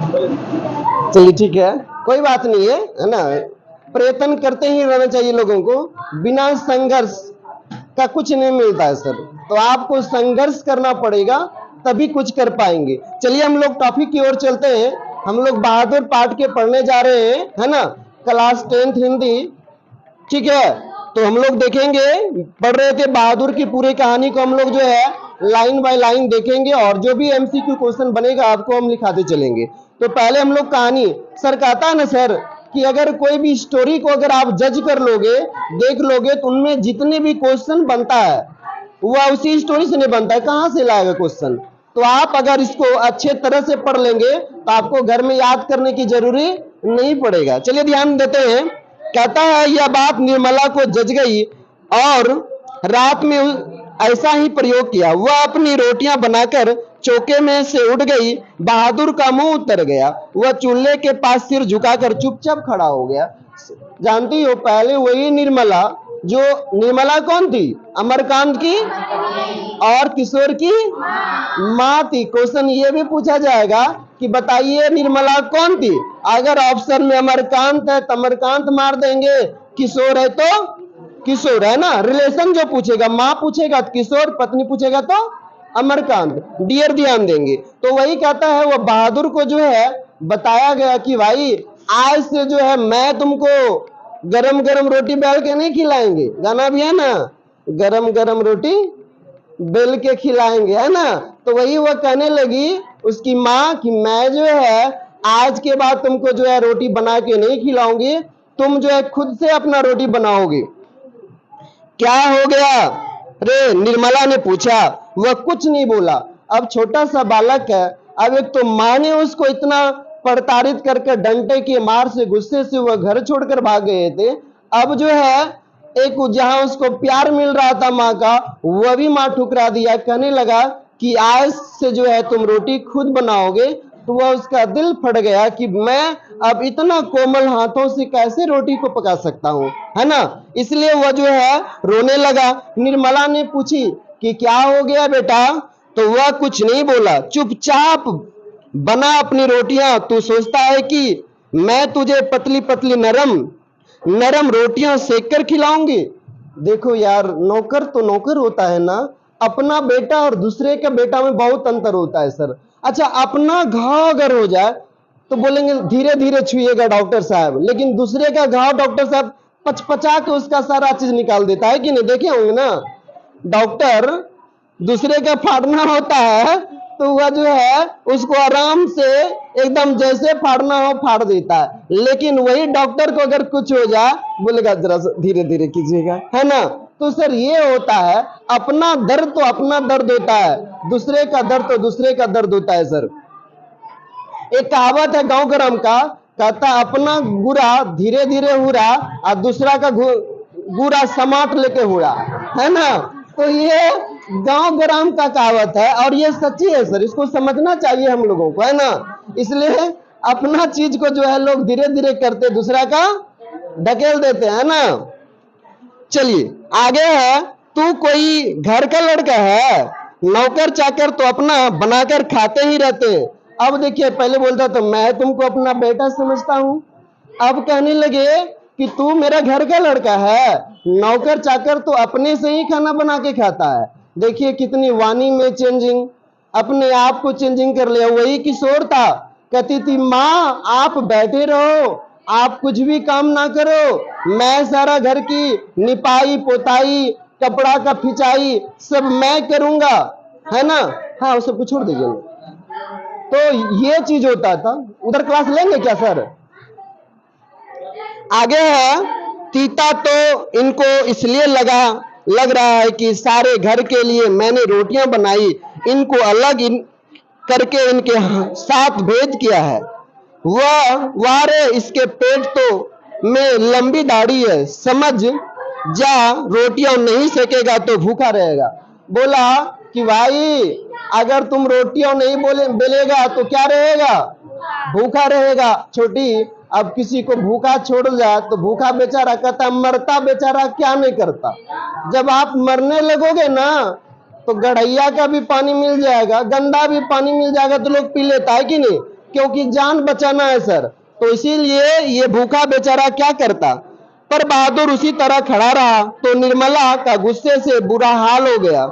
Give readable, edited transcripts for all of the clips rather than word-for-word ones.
चलिए ठीक है, कोई बात नहीं है ना। प्रयत्न करते ही रहना चाहिए लोगों को, बिना संघर्ष का कुछ नहीं मिलता है सर। तो आपको संघर्ष करना पड़ेगा, तभी कुछ कर पाएंगे। चलिए हम लोग टॉपिक की ओर चलते हैं। हम लोग बहादुर पाठ के पढ़ने जा रहे हैं, है ना, क्लास 10th हिंदी। ठीक है, तो हम लोग देखेंगे, पढ़ रहे थे बहादुर की पूरी कहानी को हम लोग जो है लाइन बाय लाइन देखेंगे, और जो भी एमसीक्यू क्वेश्चन बनेगा आपको हम लिखाते चलेंगे। तो पहले हम लोग कहानी, सर कहता है ना सर कि अगर कोई भी स्टोरी को अगर आप जज कर लोगे, देख लोगे, तो उनमें जितने भी क्वेश्चन बनता है वह उसी स्टोरी से नहीं बनता है। कहां से लाएगा क्वेश्चन? तो आप अगर इसको अच्छे तरह से पढ़ लेंगे तो आपको घर में याद करने की जरूरी नहीं पड़ेगा। चलिए ध्यान देते हैं। कहता है यह बात निर्मला को जज गई और रात में ऐसा ही प्रयोग किया। वह अपनी रोटियां बनाकर चौके में से उठ गई। बहादुर का मुंह उतर गया। वह चूल्हे के पास सिर झुकाकर चुपचाप खड़ा हो गया। जानती हो, पहले वही निर्मला, जो निर्मला कौन थी? अमरकांत की और किशोर की माँ थी। क्वेश्चन ये भी पूछा जाएगा कि बताइए निर्मला कौन थी? अगर ऑप्शन में अमरकांत है तो अमरकांत मार देंगे, किशोर है तो किशोर, है ना। रिलेशन जो पूछेगा, माँ पूछेगा तो किशोर, पत्नी पूछेगा तो अमरकांत, डियर ध्यान देंगे। तो वही कहता है, वह बहादुर को जो है बताया गया कि भाई आज से जो है मैं तुमको गरम गरम रोटी बेल के नहीं खिलाएंगे, गाना भी है ना, गरम गरम रोटी बेल के खिलाएंगे, है ना। तो वही वह कहने लगी उसकी माँ कि मैं जो है आज के बाद तुमको जो है रोटी बना के नहीं खिलाऊंगी, तुम जो है खुद से अपना रोटी बनाओगे। क्या हो गया रे? निर्मला ने पूछा। वह कुछ नहीं बोला। अब छोटा सा बालक है। अब एक तो माँ ने उसको इतना प्रताड़ित करके डंडे के मार से, गुस्से से वह घर छोड़कर भाग गए थे। अब जो है एक जहां उसको प्यार मिल रहा था माँ का, वह भी माँ ठुकरा दिया। कहने लगा कि आज से जो है तुम रोटी खुद बनाओगे। तो वह उसका दिल फट गया कि मैं अब इतना कोमल हाथों से कैसे रोटी को पका सकता हूँ, है ना। इसलिए वह जो है रोने लगा। निर्मला ने पूछी कि क्या हो गया बेटा? तो वह कुछ नहीं बोला, चुपचाप बना अपनी रोटियां। तू सोचता है कि मैं तुझे पतली पतली नरम नरम रोटियां सेक कर खिलाऊंगी? देखो यार, नौकर तो नौकर होता है ना, अपना बेटा और दूसरे का बेटा में बहुत अंतर होता है सर। अच्छा, अपना घाव अगर हो जाए तो बोलेंगे धीरे धीरे छुइएगा डॉक्टर साहब, लेकिन दूसरे का घाव डॉक्टर साहब पचपचा के उसका सारा चीज निकाल देता है कि नहीं? देखे होंगे ना, डॉक्टर दूसरे का फाड़ना होता है तो वह जो है उसको आराम से एकदम जैसे फाड़ना हो फाड़ देता है, लेकिन वही डॉक्टर को अगर कुछ हो जाए बोलेगा जरा धीरे धीरे कीजिएगा, है ना। तो सर ये होता है, अपना दर्द तो अपना दर्द होता है, दूसरे का दर्द तो दूसरे का दर्द होता है सर। एक कहावत है गांव ग्राम का, कहता अपना गुरा धीरे धीरे हुरा और दूसरा का गुरा समाट लेके हुरा, है ना। तो ये गांव ग्राम का कहावत है और ये सच्ची है सर, इसको समझना चाहिए हम लोगों को, है ना। इसलिए अपना चीज को जो है लोग धीरे धीरे करते, दूसरा का ढकेल देते हैं ना। चलिए आगे है, तू कोई घर का लड़का है, नौकर चाकर तो अपना बनाकर खाते ही रहते। अब देखिए, पहले बोलता तो मैं तुमको अपना बेटा समझता हूं, अब कहने लगे कि तू मेरा घर का लड़का है, नौकर चाकर तो अपने से ही खाना बना के खाता है। देखिए कितनी वाणी में चेंजिंग, अपने आप को चेंजिंग कर लिया। वही किशोर था, कहती थी माँ आप बैठे रहो, आप कुछ भी काम ना करो, मैं सारा घर की निपाई पोताई कपड़ा का फिचाई सब मैं करूंगा, है ना। हाँ उसे कुछ छोड़ दीजिए। तो ये चीज होता था। उधर क्लास लेंगे क्या सर? आगे है, तीता तो इनको इसलिए लग रहा है कि सारे घर के लिए मैंने रोटियां बनाई, इनको अलग करके इनके साथ भेद किया है। वह वारे इसके पेट तो में लंबी दाढ़ी है, समझ जा रोटियां नहीं सेकेगा तो भूखा रहेगा। बोला कि भाई अगर तुम रोटियां नहीं बेलेगा तो क्या रहेगा? भूखा रहेगा। छोटी, अब किसी को भूखा छोड़ जाए तो भूखा बेचारा कहता मरता बेचारा क्या नहीं करता। जब आप मरने लगोगे ना तो गढ़ैया का भी पानी मिल जाएगा, गंदा भी पानी मिल जाएगा तो लोग पी लेता है कि नहीं। क्योंकि जान बचाना है सर। तो इसीलिए ये भूखा बेचारा क्या करता, पर बहादुर उसी तरह खड़ा रहा। तो निर्मला का गुस्से से बुरा हाल हो गया।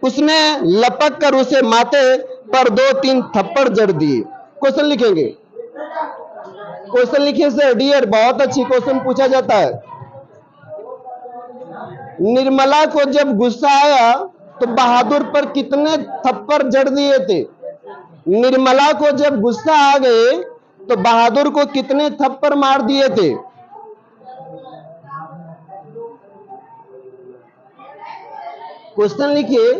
उसने लपक कर उसे माथे पर 2-3 थप्पड़ जड़ दिए। क्वेश्चन लिखेंगे, क्वेश्चन लिखिए सर। डियर, बहुत अच्छी क्वेश्चन पूछा जाता है। निर्मला को जब गुस्सा आया तो बहादुर पर कितने थप्पड़ जड़ दिए थे? निर्मला को जब गुस्सा आ गए तो बहादुर को कितने थप्पड़ मार दिए थे? क्वेश्चन लिखिए,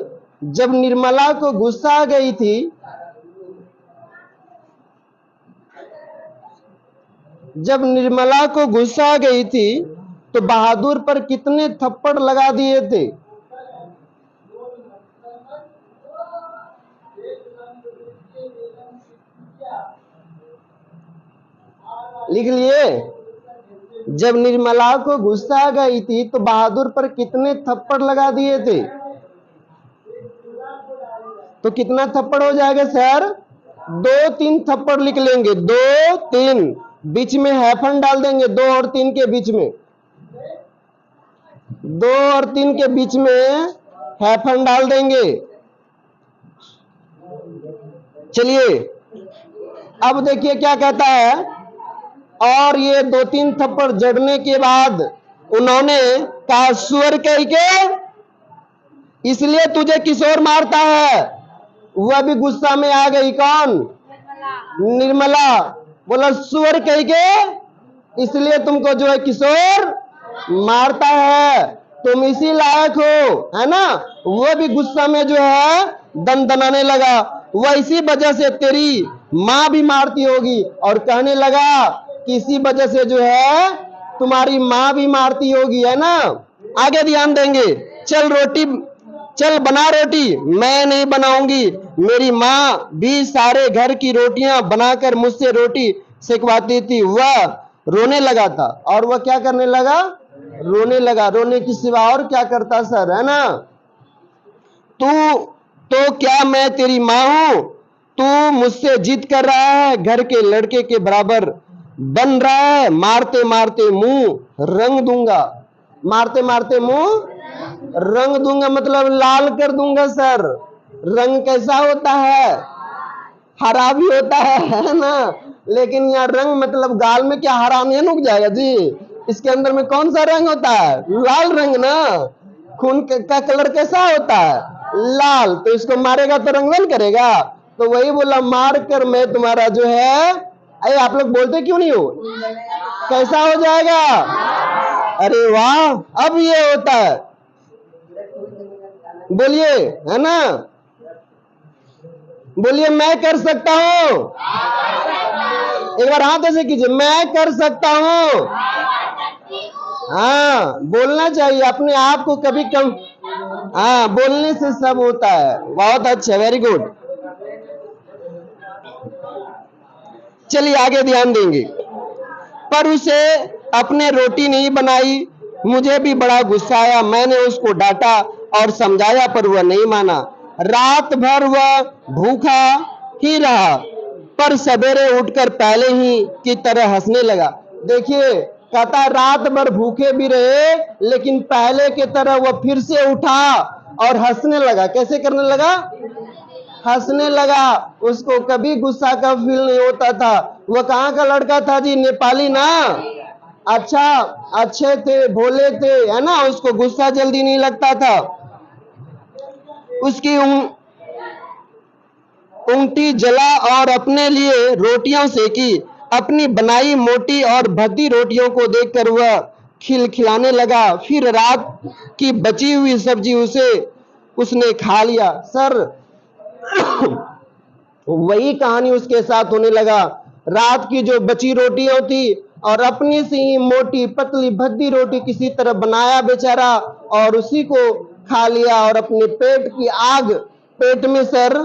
जब निर्मला को गुस्सा आ गई थी, जब निर्मला को गुस्सा आ गई थी तो बहादुर पर कितने थप्पड़ लगा दिए थे? लिख लिए? जब निर्मला को गुस्सा आ गई थी तो बहादुर पर कितने थप्पड़ लगा दिए थे? तो कितना थप्पड़ हो जाएगा सर? 2-3 थप्पड़ लिख लेंगे। 2-3, बीच में हैफन डाल देंगे। 2 और 3 के बीच में, 2 और 3 के बीच में हैफन डाल देंगे। चलिए अब देखिए क्या कहता है। और ये 2-3 थप्पड़ जड़ने के बाद उन्होंने कहा, सुअर कह के इसलिए तुझे किशोर मारता है। वह भी गुस्सा में आ गई। कौन? निर्मला। बोला, सुअर कह के इसलिए तुमको जो है किशोर मारता है, तुम इसी लायक हो, है ना। वह भी गुस्सा में जो है दनदनाने लगा। वह इसी वजह से तेरी माँ भी मारती होगी। और कहने लगा कि इसी वजह से जो है तुम्हारी माँ भी मारती होगी, है ना। आगे ध्यान देंगे। चल रोटी, चल बना रोटी। मैं नहीं बनाऊंगी, मेरी माँ भी सारे घर की रोटियां बनाकर मुझसे रोटी सेकवाती थी। वह रोने लगा था। और वह क्या करने लगा? रोने लगा। रोने की सिवा और क्या करता सर, है ना। तू तो क्या मैं तेरी माँ हूं? तू मुझसे जिद कर रहा है, घर के लड़के के बराबर बन रहा है। मारते मारते मुंह रंग दूंगा। मारते मारते मुंह रंग दूंगा मतलब लाल कर दूंगा सर। रंग कैसा होता है? हरा भी होता है ना। लेकिन यहाँ रंग मतलब गाल में क्या हरा नहीं नुक जाएगा जी। इसके अंदर में कौन सा रंग होता है? लाल रंग ना। खून का कलर कैसा होता है? लाल। तो इसको मारेगा तो रंग बन करेगा। तो वही बोला, मार कर मैं तुम्हारा जो है, अरे आप लोग बोलते क्यों नहीं हो? कैसा हो जाएगा? अरे वाह, अब ये होता है। बोलिए, है ना। बोलिए, मैं कर सकता हूं। एक बार हाथ ऐसे कीजिए, मैं कर सकता हूं। हाँ, बोलना चाहिए अपने आप को कभी कम। हाँ, बोलने से सब होता है। बहुत अच्छा, वेरी गुड। चलिए आगे ध्यान देंगे। पर उसे अपने रोटी नहीं बनाई। मुझे भी बड़ा गुस्सा आया। मैंने उसको डांटा और समझाया पर वह नहीं माना। रात भर वह भूखा ही रहा, पर सवेरे उठकर पहले ही की तरह हंसने लगा। देखिए, कहता है रात भर भूखे भी रहे, लेकिन पहले की तरह वह फिर से उठा और हंसने लगा। कैसे करने लगा? हंसने लगा। उसको कभी गुस्सा का फील नहीं होता था। वह कहाँ का लड़का था जी? नेपाली ना। अच्छा, अच्छे थे, भोले थे, है ना। उसको गुस्सा जल्दी नहीं लगता था। उसकी ऊँटी जला और अपने लिए रोटियां सेकी। अपनी बनाई मोटी और भद्दी रोटियों को देखकर वह खिलखिलाने लगा। फिर रात की बची हुई सब्जी उसने खा लिया। सर वही कहानी उसके साथ होने लगा। रात की जो बची रोटियां थी और अपनी से ही मोटी पतली भद्दी रोटी किसी तरह बनाया बेचारा, और उसी को खा लिया। और अपने पेट की आग, पेट में सर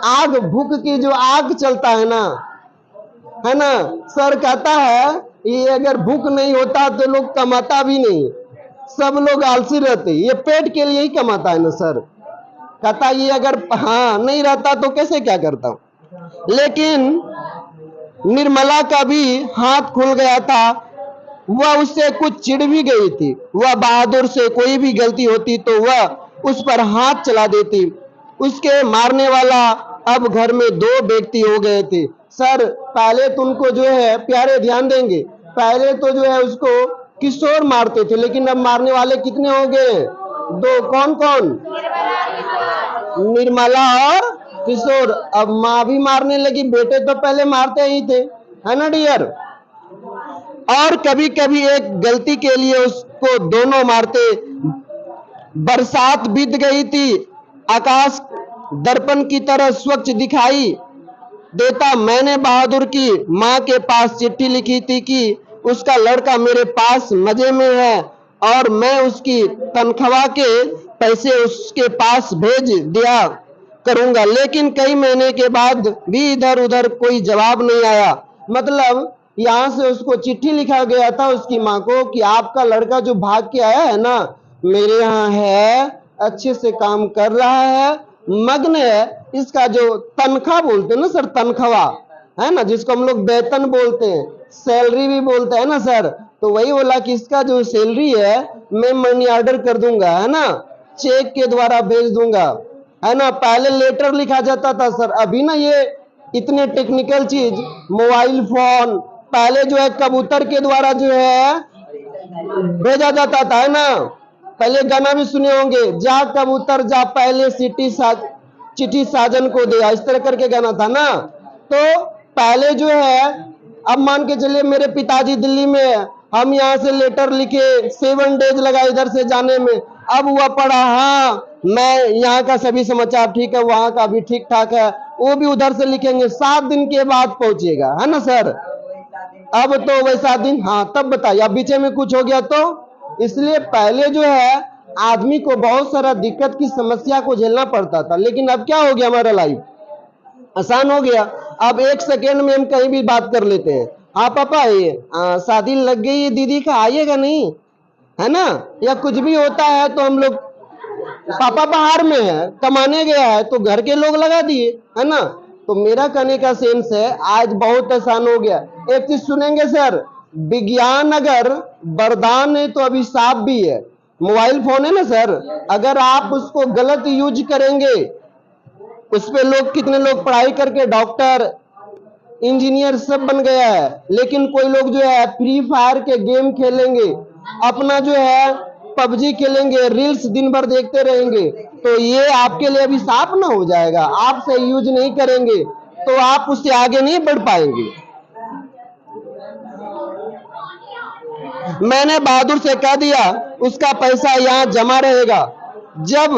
आग, भूख की जो आग चलता है ना, है ना। सर कहता है ये अगर भूख नहीं होता तो लोग कमाता भी नहीं, सब लोग आलसी रहते। ये पेट के लिए ही कमाता है ना सर। कहता ये अगर हाँ नहीं रहता तो कैसे क्या करता। लेकिन निर्मला का भी हाथ खुल गया था। वह उससे कुछ चिढ़ भी गई थी। वह बहादुर से कोई भी गलती होती तो वह उस पर हाथ चला देती। उसके मारने वाला अब घर में 2 व्यक्ति हो गए थे। सर पहले तो उनको जो है प्यारे ध्यान देंगे, पहले तो जो है उसको किशोर मारते थे, लेकिन अब मारने वाले कितने हो गए? 2। कौन कौन? निर्मला और किशोर। अब माँ भी मारने लगी, बेटे तो पहले मारते ही थे, है ना डियर? और कभी कभी एक गलती के लिए उसको दोनों मारते। बरसात बीत गई थी, आकाश दर्पण की तरह स्वच्छ दिखाई देता। मैंने बहादुर की माँ के पास चिट्ठी लिखी थी कि उसका लड़का मेरे पास मजे में है और मैं उसकी तनख्वाह के पैसे उसके पास भेज दिया करूंगा। लेकिन कई महीने के बाद भी इधर उधर कोई जवाब नहीं आया। मतलब यहाँ से उसको चिट्ठी लिखा गया था उसकी माँ को कि आपका लड़का जो भाग के आया है ना, मेरे यहाँ है, अच्छे से काम कर रहा है, मग्न है। इसका जो तनख्वाह बोलते हैं ना सर, तनख्वाह है ना, जिसको हम लोग वेतन बोलते हैं, सैलरी भी बोलते हैं ना सर, तो वही बोला कि इसका जो सैलरी है मैं मनी ऑर्डर कर दूंगा, है ना, चेक के द्वारा भेज दूंगा, है ना। पहले लेटर लिखा जाता था सर, अभी ना ये इतने टेक्निकल चीज, मोबाइल फोन, पहले जो है कबूतर के द्वारा जो है भेजा जाता था, है ना। पहले गाना भी सुने होंगे, जा कबूतर जा पहले चिट्ठी साजन को दे, इस तरह करके गाना था ना। तो पहले जो है, अब मान के चलिए मेरे पिताजी दिल्ली में है, हम यहाँ से लेटर लिखे, 7 डेज लगा इधर से जाने में। अब हुआ पड़ा, हाँ मैं यहाँ का सभी समाचार ठीक है, वहां का भी ठीक ठाक है, वो भी उधर से लिखेंगे, 7 दिन के बाद पहुंचेगा, है ना सर। अब तो वैसा दिन, हाँ तब बताइए, अब बीच में कुछ हो गया तो। इसलिए पहले जो है आदमी को बहुत सारा दिक्कत की समस्या को झेलना पड़ता था, लेकिन अब क्या हो गया, हमारा लाइफ आसान हो गया। अब 1 सेकेंड में हम कहीं भी बात कर लेते हैं। हाँ पापा ये शादी लग गई है दीदी का, आइएगा नहीं, है ना। या कुछ भी होता है तो हम लोग, पापा बाहर में है, कमाने गया है, तो घर के लोग लगा दिए, है ना। तो मेरा कहने का सेंस है आज बहुत आसान हो गया। एक चीज सुनेंगे सर, विज्ञान अगर वरदान है तो अभिशाप भी है। मोबाइल फोन है ना सर, अगर आप उसको गलत यूज करेंगे, उस पे लोग, कितने लोग पढ़ाई करके डॉक्टर इंजीनियर सब बन गया है, लेकिन कोई लोग जो है फ्री फायर के गेम खेलेंगे, अपना जो है पबजी खेलेंगे, रील्स दिन भर देखते रहेंगे, तो ये आपके लिए अभिशाप ना हो जाएगा। आप सही यूज नहीं करेंगे तो आप उससे आगे नहीं बढ़ पाएंगे। मैंने बहादुर से कह दिया उसका पैसा यहाँ जमा रहेगा, जब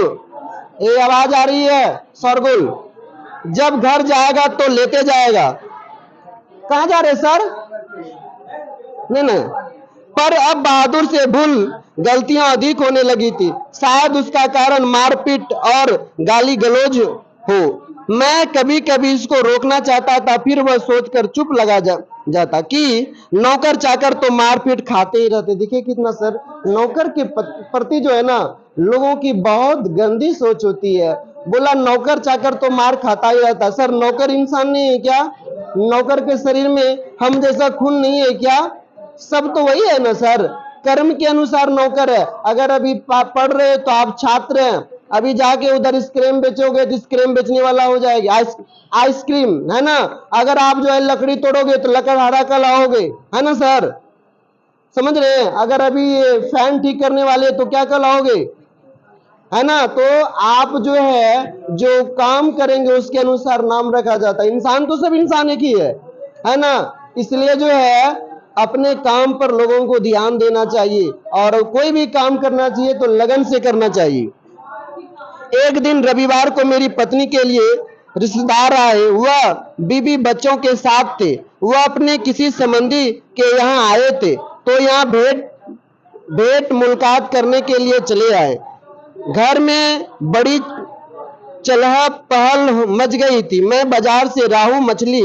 ये आवाज आ रही है सरगुल, जब घर जाएगा तो लेते जाएगा। कहाँ जा रहे सर? नहीं, पर अब बहादुर से भूल गलतियां अधिक होने लगी थी, शायद उसका कारण मारपीट और गाली गलौज हो। मैं कभी कभी इसको रोकना चाहता था, फिर वह सोचकर चुप लगा जाता कि नौकर चाकर तो मारपीट खाते ही रहते। देखिए कितना सर, नौकर के प्रति जो है ना लोगों की बहुत गंदी सोच होती है। बोला नौकर चाकर तो मार खाता ही रहता। सर नौकर इंसान नहीं है क्या? नौकर के शरीर में हम जैसा खून नहीं है क्या? सब तो वही है ना सर, कर्म के अनुसार नौकर है। अगर अभी पढ़ रहे हो तो आप छात्र हैं, अभी जाके उधर स्क्रीम बेचोगे तो स्क्रीम बेचने वाला हो जाएगी, आइसक्रीम, है ना। अगर आप जो है लकड़ी तोड़ोगे तो लकड़हारा का लाओगे, है ना सर, समझ रहे हैं। अगर अभी फैन ठीक करने वाले तो क्या कहलाओगे, है ना। तो आप जो है जो काम करेंगे उसके अनुसार नाम रखा जाता है। इंसान तो सब इंसान एक ही है ना। इसलिए जो है अपने काम पर लोगों को ध्यान देना चाहिए और कोई भी काम करना चाहिए तो लगन से करना चाहिए। एक दिन रविवार को मेरी पत्नी के लिए रिश्तेदार आए। वह बीबी बच्चों के साथ थे। वह अपने किसी संबंधी के यहाँ आए थे तो यहाँ भेंट मुलाकात करने के लिए चले आए। घर में बड़ी चहल पहल मच गई थी। मैं बाजार से राहू मछली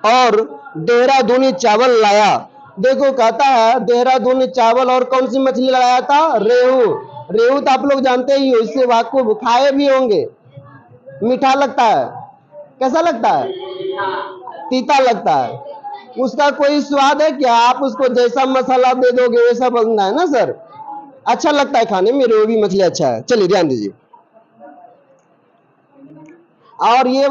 और देहरादूनी चावल लाया। देखो कहता है देहरादूनी चावल, और कौन सी मछली लाया था? रेहू। रेहू तो आप लोग जानते ही हो, इससे वाकु खाए भी होंगे। मीठा लगता है, कैसा लगता है? तीता लगता है। उसका कोई स्वाद है क्या? आप उसको जैसा मसाला दे दोगे वैसा बनना है ना सर। अच्छा लगता है खाने में, रोहू मछली अच्छा है। चलिए ध्यान दीजिए। और ये